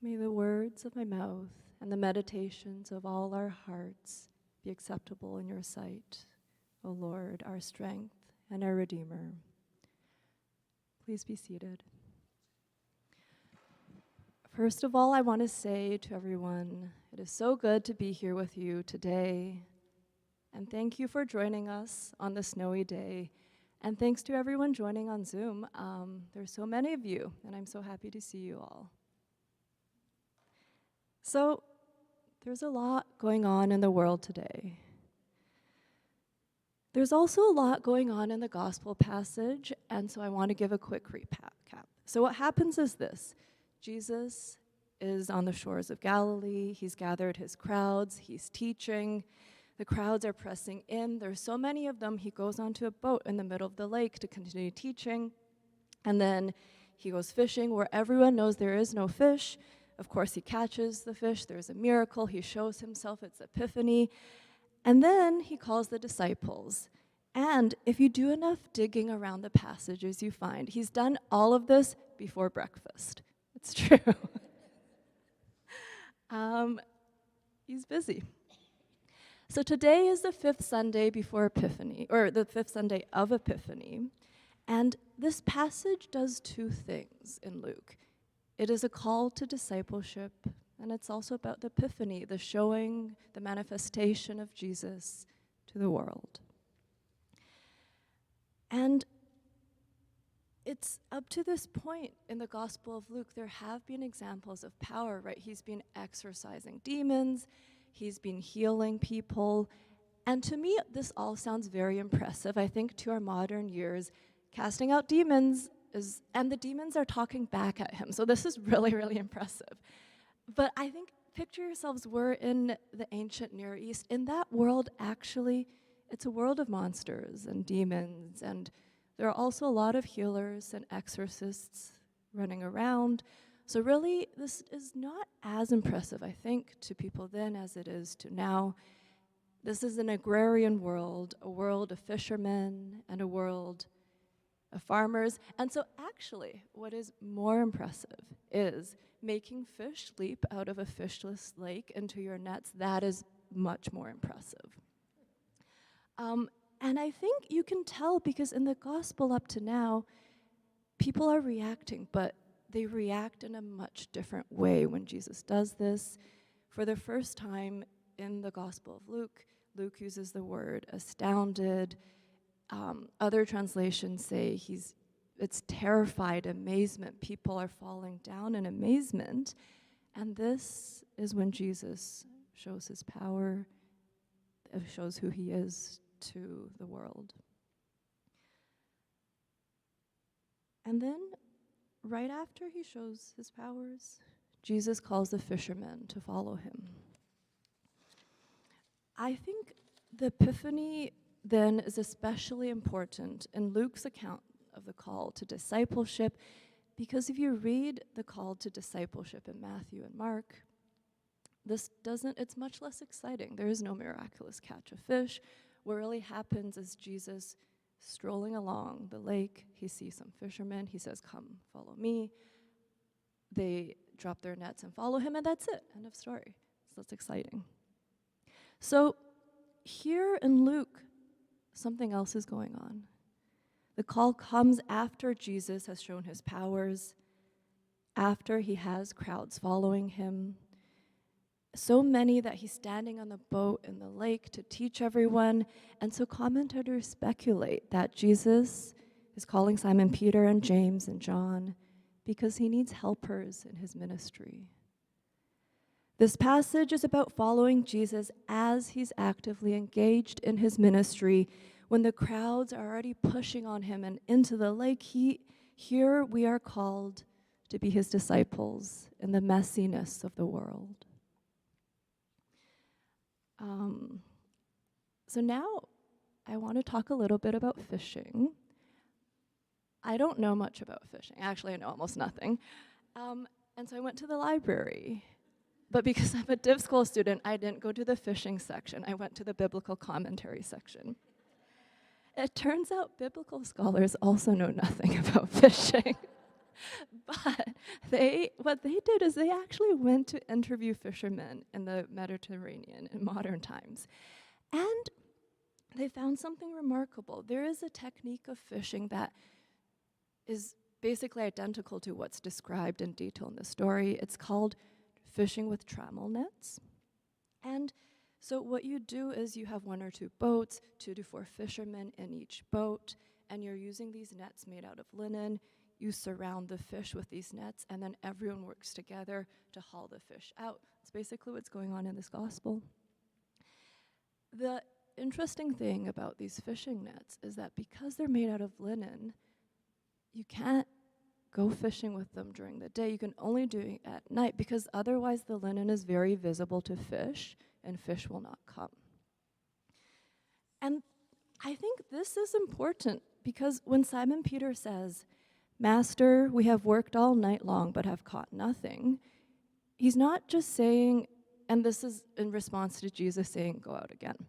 May the words of my mouth and the meditations of all our hearts be acceptable in your sight, O Lord, our strength and our Redeemer. Please be seated. First of all, I want to say to everyone, it is so good to be here with you today. And thank you for joining us on this snowy day. And thanks to everyone joining on Zoom. There's so many of you, and I'm so happy to see you all. So, there's a lot going on in the world today. There's also a lot going on in the gospel passage, and so I want to give a quick recap. So what happens is this. Jesus is on the shores of Galilee. He's gathered his crowds. He's teaching. The crowds are pressing in. There's so many of them. He goes onto a boat in the middle of the lake to continue teaching. And then he goes fishing where everyone knows there is no fish. Of course, he catches the fish. There's a miracle. He shows himself. It's Epiphany. And then he calls the disciples. And if you do enough digging around the passages, you find he's done all of this before breakfast. It's true. He's busy. So today is the fifth Sunday before Epiphany, or the fifth Sunday of Epiphany. And this passage does two things in Luke. It is a call to discipleship, and it's also about the Epiphany, the showing, the manifestation of Jesus to the world. And it's up to this point in the Gospel of Luke, there have been examples of power, right? He's been exorcising demons, he's been healing people, and to me, this all sounds very impressive. I think to our modern years, casting out demons and the demons are talking back at him. So this is really, really impressive. But I think, picture yourselves, we're in the ancient Near East. In that world, actually, it's a world of monsters and demons, and there are also a lot of healers and exorcists running around. So really, this is not as impressive, I think, to people then as it is to now. This is an agrarian world, a world of fishermen and a world of farmers. And so actually, what is more impressive is making fish leap out of a fishless lake into your nets. That is much more impressive. And I think you can tell because in the gospel up to now, people are reacting, but they react in a much different way when Jesus does this. For the first time in the Gospel of Luke, Luke uses the word astounded. Other translations say it's terrified amazement. People are falling down in amazement. And this is when Jesus shows his power, shows who he is to the world. And then, right after he shows his powers, Jesus calls the fishermen to follow him. I think the Epiphany then is especially important in Luke's account of the call to discipleship, because if you read the call to discipleship in Matthew and Mark, it's much less exciting. There is no miraculous catch of fish. What really happens is Jesus strolling along the lake, he sees some fishermen, he says, "Come, follow me." They drop their nets and follow him, and that's it, end of story. So that's exciting. So here in Luke, something else is going on. The call comes after Jesus has shown his powers, after he has crowds following him. So many that he's standing on the boat in the lake to teach everyone. And so commentators speculate that Jesus is calling Simon Peter and James and John because he needs helpers in his ministry. This passage is about following Jesus as he's actively engaged in his ministry. When the crowds are already pushing on him and into the lake, here we are called to be his disciples in the messiness of the world. So now I want to talk a little bit about fishing. I don't know much about fishing. Actually, I know almost nothing. And so I went to the library. But because I'm a div school student, I didn't go to the fishing section. I went to the biblical commentary section. It turns out biblical scholars also know nothing about fishing. But what they did is they actually went to interview fishermen in the Mediterranean in modern times. And they found something remarkable. There is a technique of fishing that is basically identical to what's described in detail in the story. It's called fishing with trammel nets. And so what you do is you have 1 or 2 boats, 2 to 4 fishermen in each boat, and you're using these nets made out of linen. You surround the fish with these nets, and then everyone works together to haul the fish out. It's basically what's going on in this gospel. The interesting thing about these fishing nets is that because they're made out of linen, you can't go fishing with them during the day. You can only do it at night because otherwise the linen is very visible to fish and fish will not come. And I think this is important because when Simon Peter says, "Master, we have worked all night long but have caught nothing," he's not just saying, and this is in response to Jesus saying, "Go out again."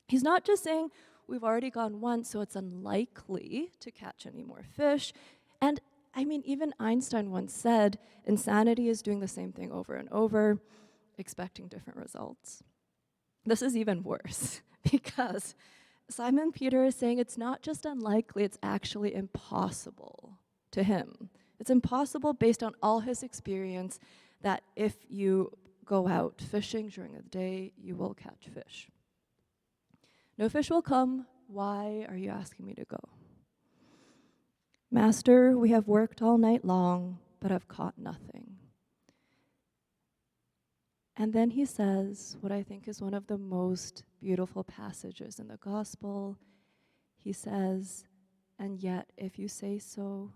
He's not just saying, we've already gone once, so it's unlikely to catch any more fish. And I mean, even Einstein once said, insanity is doing the same thing over and over, expecting different results. This is even worse because Simon Peter is saying it's not just unlikely, it's actually impossible to him. It's impossible based on all his experience that if you go out fishing during the day, you will catch fish. No fish will come. Why are you asking me to go? Master, we have worked all night long, but have caught nothing. And then he says what I think is one of the most beautiful passages in the gospel. He says, "And yet, if you say so,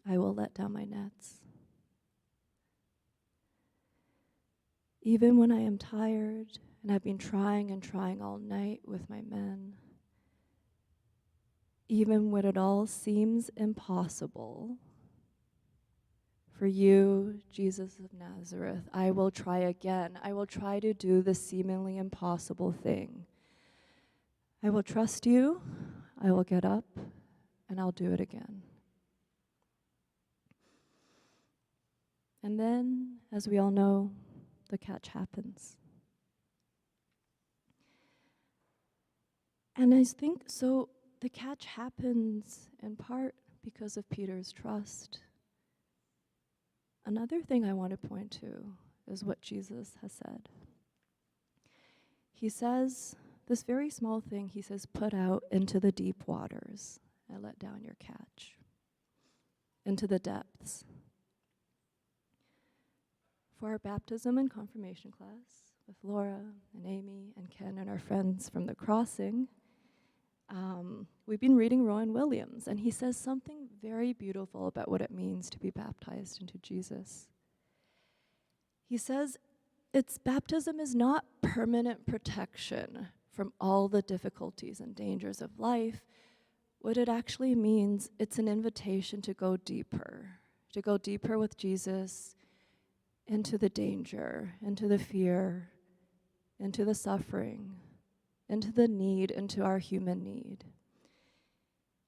I will let down my nets. Even when I am tired and I've been trying and trying all night with my men, even when it all seems impossible, for you, Jesus of Nazareth, I will try again. I will try to do the seemingly impossible thing. I will trust you, I will get up, and I'll do it again." And then, as we all know, the catch happens. And I think so the catch happens in part because of Peter's trust. Another thing I want to point to is what Jesus has said. He says, this very small thing, he says, "Put out into the deep waters and let down your catch," into the depths. For our baptism and confirmation class with Laura and Amy and Ken and our friends from the Crossing, we've been reading Rowan Williams, and he says something very beautiful about what it means to be baptized into Jesus. He says, baptism is not permanent protection from all the difficulties and dangers of life. What it actually means, it's an invitation to go deeper with Jesus into the danger, into the fear, into the suffering, into the need, into our human need.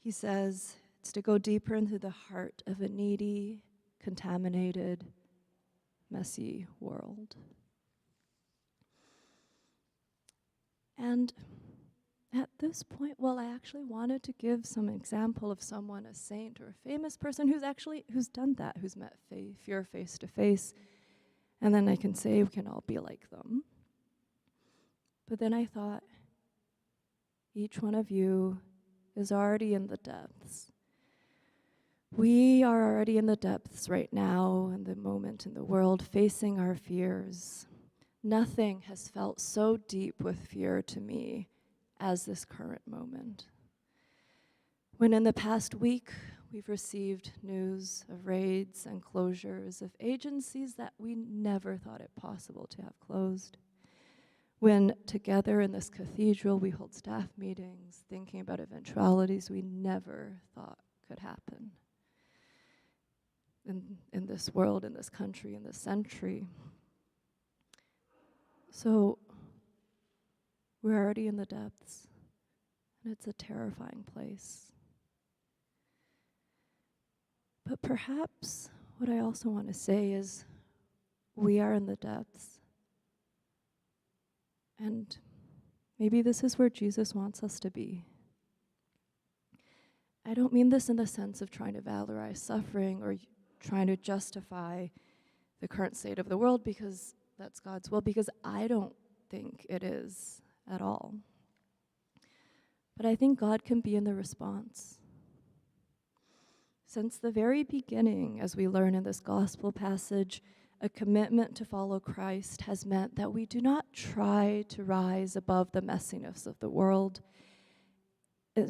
He says it's to go deeper into the heart of a needy, contaminated, messy world. And at this point, well, I actually wanted to give some example of someone, a saint or a famous person who's done that, who's met fear face to face. And then I can say we can all be like them. But then I thought, each one of you is already in the depths. We are already in the depths right now, in the moment in the world, facing our fears. Nothing has felt so deep with fear to me as this current moment. When in the past week, we've received news of raids and closures of agencies that we never thought it possible to have closed. When together in this cathedral we hold staff meetings thinking about eventualities we never thought could happen in this world, in this country, in this century. So we're already in the depths, and it's a terrifying place. But perhaps what I also want to say is we are in the depths. And maybe this is where Jesus wants us to be. I don't mean this in the sense of trying to valorize suffering or trying to justify the current state of the world because that's God's will, because I don't think it is at all. But I think God can be in the response. Since the very beginning, as we learn in this gospel passage, a commitment to follow Christ has meant that we do not try to rise above the messiness of the world,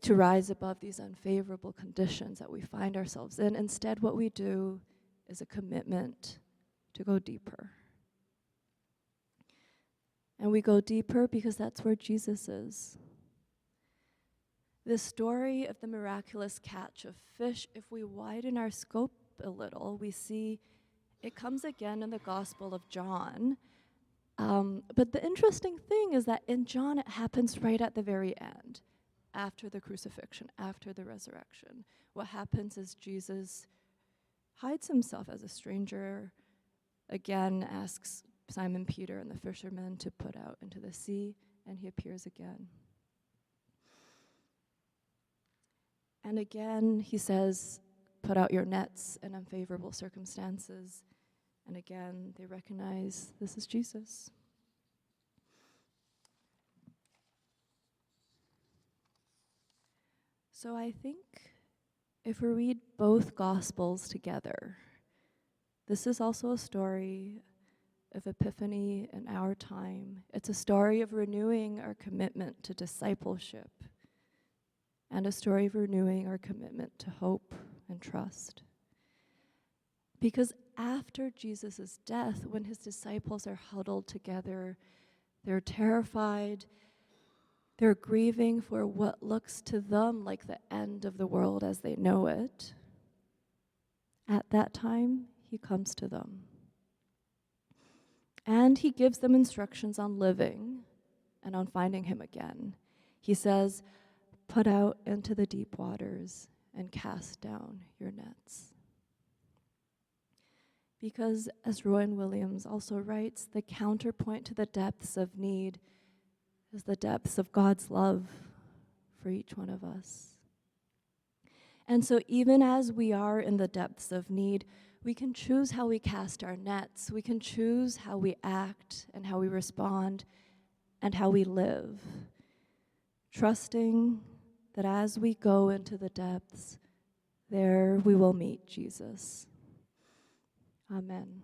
to rise above these unfavorable conditions that we find ourselves in. Instead, what we do is a commitment to go deeper. And we go deeper because that's where Jesus is. The story of the miraculous catch of fish, if we widen our scope a little, we see it comes again in the Gospel of John. But the interesting thing is that in John, it happens right at the very end, after the crucifixion, after the resurrection. What happens is Jesus hides himself as a stranger, again asks Simon Peter and the fishermen to put out into the sea, and he appears again. And again, he says, put out your nets in unfavorable circumstances. And again, they recognize this is Jesus. So I think if we read both Gospels together, this is also a story of Epiphany in our time. It's a story of renewing our commitment to discipleship and a story of renewing our commitment to hope and trust. Because after Jesus' death, when his disciples are huddled together, they're terrified, they're grieving for what looks to them like the end of the world as they know it. At that time, he comes to them. And he gives them instructions on living and on finding him again. He says, put out into the deep waters and cast down your nets. Because, as Rowan Williams also writes, the counterpoint to the depths of need is the depths of God's love for each one of us. And so even as we are in the depths of need, we can choose how we cast our nets. We can choose how we act and how we respond and how we live, trusting that as we go into the depths, there we will meet Jesus. Amen.